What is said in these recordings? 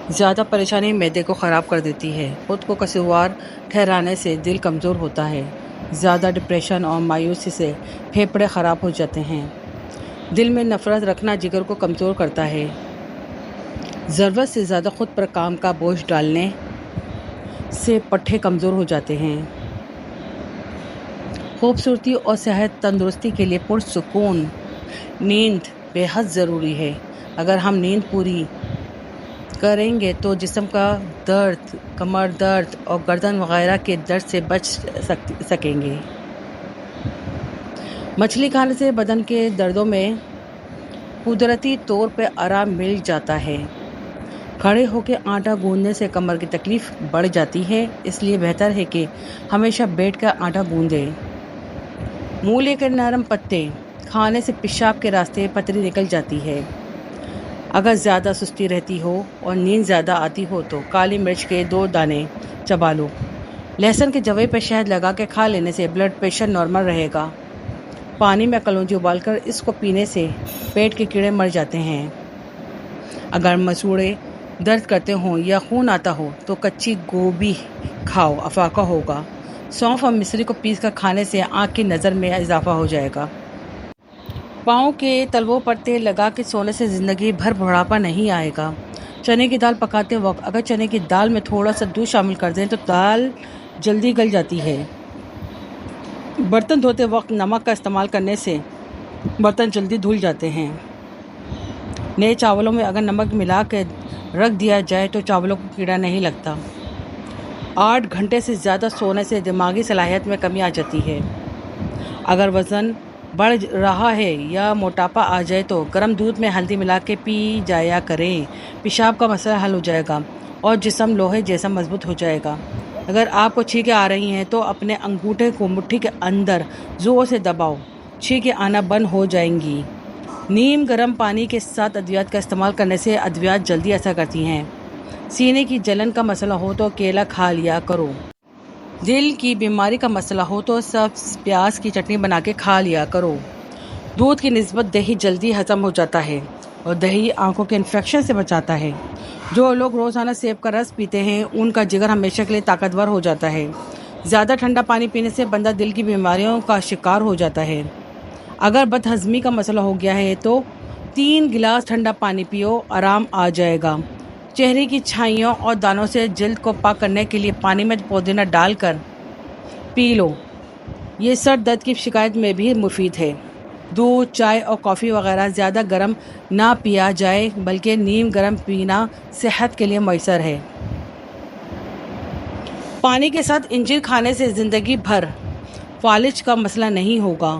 زیادہ پریشانی معدے کو خراب کر دیتی ہے۔ خود کو قصوروار ٹھہرانے سے دل کمزور ہوتا ہے۔ زیادہ ڈپریشن اور مایوسی سے پھیپھڑے خراب ہو جاتے ہیں۔ دل میں نفرت رکھنا جگر کو کمزور کرتا ہے۔ ضرورت سے زیادہ خود پر کام کا بوجھ ڈالنے سے پٹھے کمزور ہو جاتے ہیں۔ خوبصورتی اور صحت تندرستی کے لیے پرسکون نیند بے حد ضروری ہے۔ اگر ہم نیند پوری کریں گے تو جسم کا درد، کمر درد اور گردن وغیرہ کے درد سے بچ سکیں گے۔ مچھلی کھانے سے بدن کے دردوں میں قدرتی طور پہ آرام مل جاتا ہے۔ کھڑے ہو کے آٹا گوندنے سے کمر کی تکلیف بڑھ جاتی ہے، اس لیے بہتر ہے کہ ہمیشہ بیٹھ کر آٹا گوندیں۔ مولی کے نرم پتے کھانے سے پیشاب کے راستے پتری نکل جاتی ہے۔ اگر زیادہ سستی رہتی ہو اور نیند زیادہ آتی ہو تو کالی مرچ کے 2 دانے چبا لو۔ لہسن کے جوے پہ شہد لگا کے کھا لینے سے بلڈ پریشر نارمل رہے گا۔ پانی میں کلونجی ابال کر اس کو پینے سے پیٹ کے کیڑے مر جاتے ہیں۔ اگر مسوڑھے درد کرتے ہوں یا خون آتا ہو تو کچی گوبھی کھاؤ، افاقہ ہوگا۔ سونف اور مصری کو پیس کر کھانے سے آنکھ کی نظر میں اضافہ ہو جائے گا۔ پاؤں کے تلووں پر تیل لگا کے سونے سے زندگی بھر بڑھاپا نہیں آئے گا۔ چنے کی دال پکاتے وقت اگر چنے کی دال میں تھوڑا سا دودھ شامل کر دیں تو دال جلدی گل جاتی ہے۔ برتن دھوتے وقت نمک کا استعمال کرنے سے برتن جلدی دھل جاتے ہیں۔ نئے چاولوں میں اگر نمک ملا کے رکھ دیا جائے تو چاولوں کو کیڑا نہیں لگتا۔ 8 گھنٹے سے زیادہ سونے سے دماغی صلاحیت میں کمی آ جاتی ہے۔ اگر وزن بڑھ رہا ہے یا موٹاپا آ جائے تو گرم دودھ میں ہلدی ملا کے پی جایا کریں۔ پیشاب کا مسئلہ حل ہو جائے گا اور جسم لوہے جیسا مضبوط ہو جائے گا۔ اگر آپ کو چھینکیں آ رہی ہیں تو اپنے انگوٹھے کو مٹھی کے اندر زور سے دباؤ، چھینکیں آنا بند ہو جائیں گی۔ نیم گرم پانی کے ساتھ ادویات کا استعمال کرنے سے ادویات جلدی اثر کرتی ہیں۔ سینے کی جلن کا مسئلہ ہو تو کیلا کھا لیا کرو۔ دل کی بیماری کا مسئلہ ہو تو سبز پیاز کی چٹنی بنا کے کھا لیا کرو۔ دودھ کی نسبت دہی جلدی ہضم ہو جاتا ہے اور دہی آنکھوں کے انفیکشن سے بچاتا ہے۔ جو لوگ روزانہ سیب کا رس پیتے ہیں ان کا جگر ہمیشہ کے لیے طاقتور ہو جاتا ہے۔ زیادہ ٹھنڈا پانی پینے سے بندہ دل کی بیماریوں کا شکار ہو جاتا ہے۔ اگر بد ہضمی کا مسئلہ ہو گیا ہے تو 3 گلاس ٹھنڈا پانی پیو، آرام آ جائے گا۔ چہرے کی چھائیوں اور دانوں سے جلد کو پاک کرنے کے لیے پانی میں پودینہ ڈال کر پی لو، یہ سر درد کی شکایت میں بھی مفید ہے۔ دودھ، چائے اور کافی وغیرہ زیادہ گرم نہ پیا جائے بلکہ نیم گرم پینا صحت کے لیے میسر ہے۔ پانی کے ساتھ انجیر کھانے سے زندگی بھر فالج کا مسئلہ نہیں ہوگا۔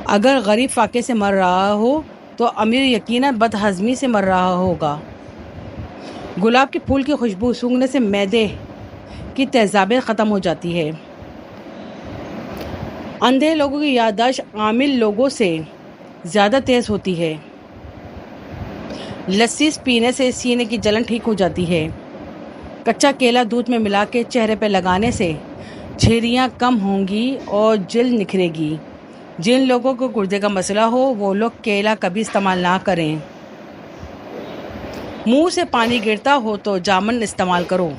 اگر غریب فاقے سے مر رہا ہو تو امیر یقیناً بد ہضمی سے مر رہا ہوگا۔ گلاب کے پھول کی خوشبو سونگھنے سے معدے کی تیزابیت ختم ہو جاتی ہے۔ اندھے لوگوں کی یادداشت عامل لوگوں سے زیادہ تیز ہوتی ہے۔ لسی پینے سے سینے کی جلن ٹھیک ہو جاتی ہے۔ کچا کیلا دودھ میں ملا کے چہرے پہ لگانے سے جھریاں کم ہوں گی اور جلد نکھرے گی۔ جن لوگوں کو گردے کا مسئلہ ہو وہ لوگ کیلا کبھی استعمال نہ کریں۔ منہ سے پانی گرتا ہو تو جامن استعمال کرو۔